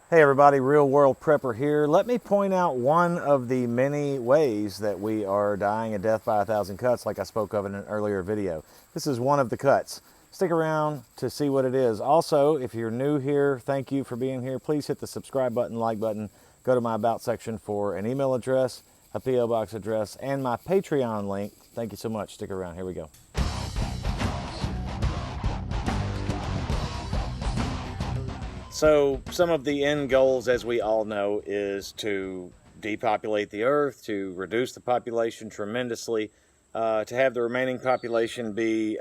Hey everybody, Real World Prepper here. Let me point out one of the many ways that we are dying a death by 1,000 cuts like I spoke of in an earlier video. This is one of the cuts. Stick around to see what it is. Also, if you're new here, thank you for being here. Please hit the subscribe button, like button, go to my About section for an email address, a P.O. Box address, and my Patreon link. Thank you so much. Stick around. Here we go. So some of the end goals, as we all know, is to depopulate the earth, to reduce the population tremendously, to have the remaining population be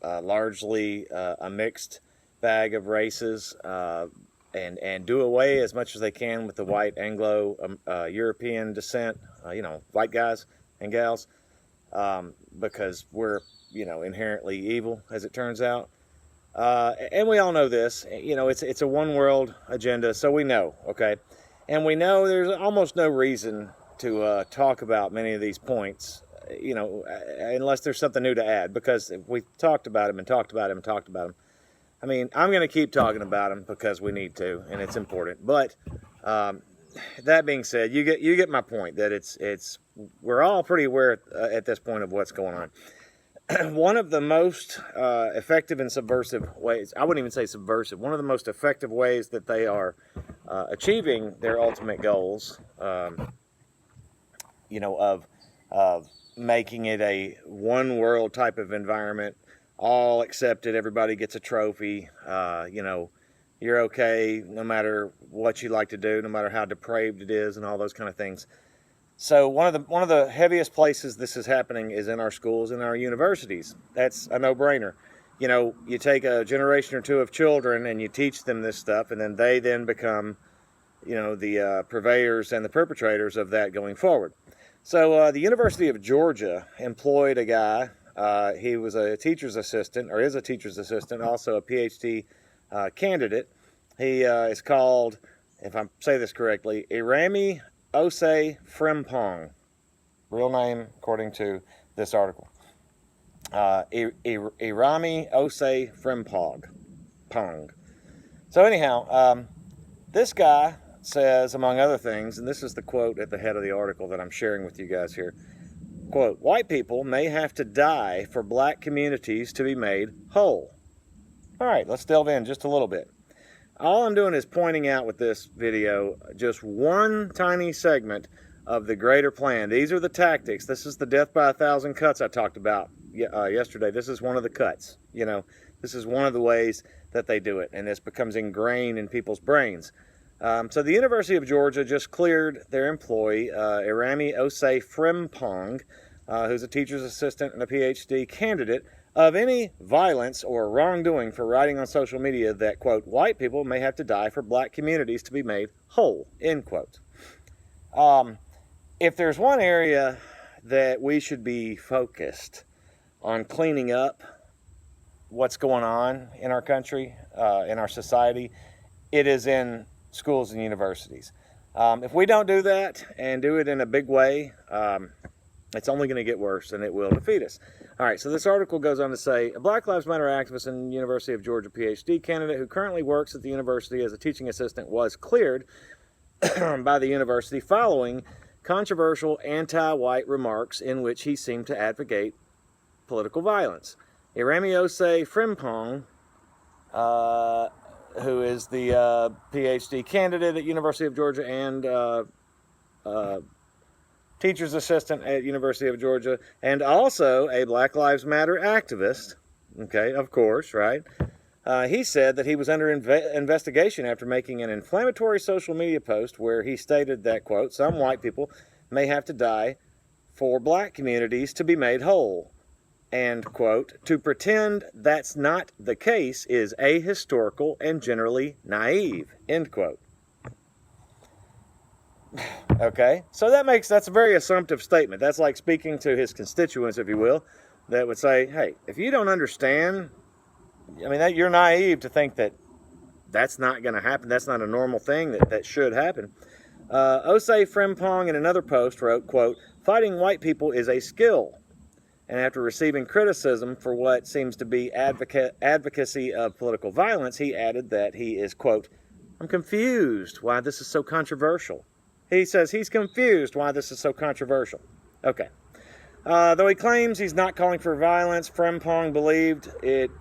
largely a mixed bag of races, and do away as much as they can with the white Anglo European descent, white guys and gals, because we're, inherently evil, as it turns out. And we all know this, it's a one world agenda, so we know, okay? And we know there's almost no reason to talk about many of these points, unless there's something new to add, because if we talked about them and talked about them and talked about them, I mean, I'm going to keep talking about them because we need to, and it's important. But that being said, you get my point, that we're all pretty aware at this point of what's going on. One of the most effective and subversive ways, I wouldn't even say subversive, one of the most effective ways that they are achieving their ultimate goals, of making it a one world type of environment, all accepted, everybody gets a trophy, you're okay no matter what you like to do, no matter how depraved it is, and all those kind of things. So one of the heaviest places this is happening is in our schools and our universities. That's a no-brainer. You take a generation or two of children and you teach them this stuff, and then they become, the purveyors and the perpetrators of that going forward. So the University of Georgia employed a guy. He was a teacher's assistant, or is a teacher's assistant, also a PhD candidate. He is called, if I say this correctly, Irami Osei Frimpong, real name according to this article. Irami Osei Frimpong. So anyhow, this guy says, among other things, and this is the quote at the head of the article that I'm sharing with you guys here, quote, "White people may have to die for black communities to be made whole." All right, let's delve in just a little bit. All I'm doing is pointing out with this video just one tiny segment of the greater plan. These are the tactics. This is the death by 1,000 cuts I talked about yesterday. This is one of the cuts. This is one of the ways that they do it, and this becomes ingrained in people's brains. So the University of Georgia just cleared their employee, Irami Osei Frimpong, who's a teacher's assistant and a PhD candidate, of any violence or wrongdoing for writing on social media that, quote, "white people may have to die for black communities to be made whole," end quote. If there's one area that we should be focused on cleaning up what's going on in our country, in our society, it is in schools and universities. If we don't do that and do it in a big way, it's only going to get worse, and it will defeat us. All right, so this article goes on to say, a Black Lives Matter activist and University of Georgia PhD candidate who currently works at the university as a teaching assistant was cleared by the university following controversial anti-white remarks in which he seemed to advocate political violence. Irami Osei Frimpong, who is the PhD candidate at University of Georgia and teacher's assistant at University of Georgia, and also a Black Lives Matter activist, okay, of course, right? He said that he was under investigation after making an inflammatory social media post where he stated that, quote, "some white people may have to die for black communities to be made whole," and, quote, "to pretend that's not the case is ahistorical and generally naive," end quote. Okay, so that's a very assumptive statement. That's like speaking to his constituents, if you will, that would say, hey, if you don't understand, you're naive to think that that's not going to happen. That's not a normal thing that should happen. Osei Frimpong in another post wrote, quote, "fighting white people is a skill." And after receiving criticism for what seems to be advocacy of political violence, he added that he is, quote, I'm confused why this is so controversial. He says he's confused why this is so controversial. Okay. Though he claims he's not calling for violence, Frimpong believed it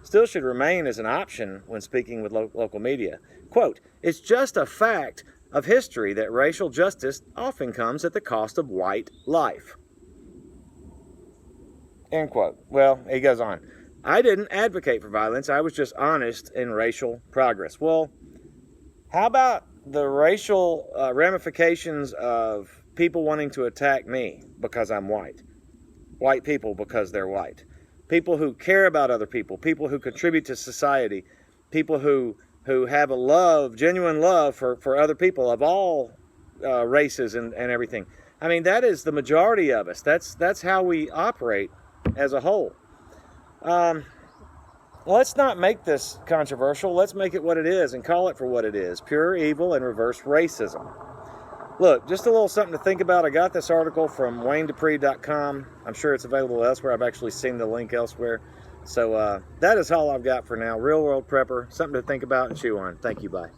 still should remain as an option when speaking with local media. Quote, "It's just a fact of history that racial justice often comes at the cost of white life." End quote. Well, he goes on. "I didn't advocate for violence. I was just honest in racial progress." Well, how about the racial ramifications of people wanting to attack me because I'm white? White people because they're white. People who care about other people. People who contribute to society. People who have a genuine love for other people of all races and everything. I mean, that is the majority of us. That's how we operate as a whole. Let's not make this controversial. Let's make it what it is and call it for what it is. Pure evil and reverse racism. Look, just a little something to think about. I got this article from WayneDupree.com. I'm sure it's available elsewhere. I've actually seen the link elsewhere. So that is all I've got for now. Real World Prepper, something to think about and chew on. Thank you. Bye.